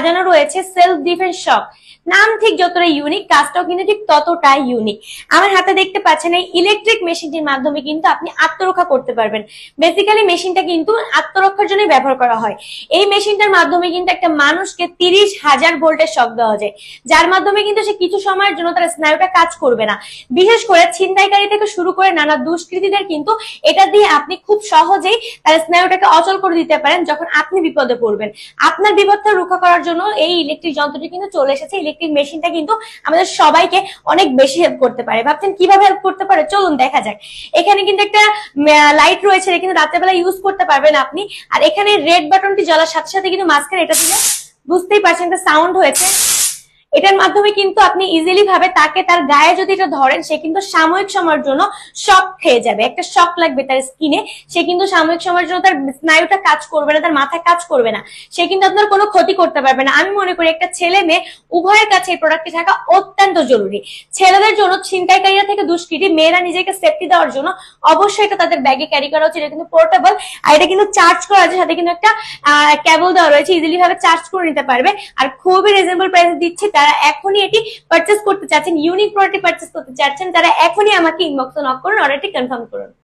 সাজানো রয়েছে self defence shop. নাম ঠিক যতটা ইউনিক, কাজটাও কিন্তু ঠিক ততটাই ইউনিক। আমার হাতে দেখতে পাচ্ছেন এই ইলেকট্রিক মেশিনটির মাধ্যমে কিন্তু আপনি আত্মরক্ষা করতে পারবেন। বেসিক্যালি মেশিনটা কিন্তু আত্মরক্ষার জন্য ব্যবহার করা হয়। এই মেশিনটার মাধ্যমে কিন্তু একটা মানুষকে 30,000 ভোল্টের শক দেওয়া যায়, যার মাধ্যমে কিন্তু সে কিছু সময়ের জন্য তার স্নায়ুটা কাজ করবে না। বিশেষ করে ছিনতাইকারী থেকে শুরু করে নানা দুষ্কৃতীদের কিন্তু এটা দিয়ে আপনি খুব সহজেই তার স্নায়ুটাকে অচল করে দিতে পারেন যখন আপনি বিপদে পড়বেন। আপনার বিপদ থেকে রক্ষা করার জন্য এই ইলেকট্রিক যন্ত্রটি কিন্তু চলে এসেছে। ইলেকট্রিক মেশিনটা কিন্তু আমাদের সবাইকে অনেক বেশি হেল্প করতে পারে। ভাবছেন কিভাবে হেল্প করতে পারে, চলুন দেখা যাক। এখানে কিন্তু একটা লাইট রয়েছে, কিন্তু রাত্রেবেলা ইউজ করতে পারবেন আপনি। আর এখানে রেড বাটনটি জ্বলার সাথে সাথে কিন্তু মাঝখানে এটা দিলে বুঝতেই পারছেন একটা সাউন্ড হয়েছে। এটার মাধ্যমে কিন্তু আপনি ইজিলি ভাবে তাকে তার গায়ে যদি এটা ধরেন, সে কিন্তু সাময়িক সময়ের জন্য শক খেয়ে যাবে, একটা শক লাগবে তার স্কিনে। সে কিন্তু সাময়িক সময়ের জন্য তার স্নায়ুটা কাজ করবে না, তার মাথায় কাজ করবে না, সে কিন্তু আপনার কোনো ক্ষতি করতে পারবে না। আমি মনে করি একটা ছেলে মেয়ে উভয়ের কাছে এই প্রোডাক্টটি থাকা অত্যন্ত জরুরি। ছেলেদের জন্য ছিনতাইকারীরা থেকে দুষ্কৃতী, মেয়েরা নিজেকে সেফটি দেওয়ার জন্য অবশ্যই এটা তাদের ব্যাগে ক্যারি করা উচিত। এটা কিন্তু পোর্টেবল, আর এটা কিন্তু চার্জ করা আছে, সাথে কিন্তু একটা কেবল দেওয়া রয়েছে, ইজিলি ভাবে চার্জ করে নিতে পারবে। আর খুবই রিজনেবল প্রাইসে দিচ্ছে। যারা এখনই এটি পারচেজ করতে চাচ্ছেন, ইউনিক প্রোডাক্টটি পারচেজ করতে চাচ্ছেন, তারা এখনই আমাকে ইনবক্সে নক করুন, অর্ডারটি কনফার্ম করুন।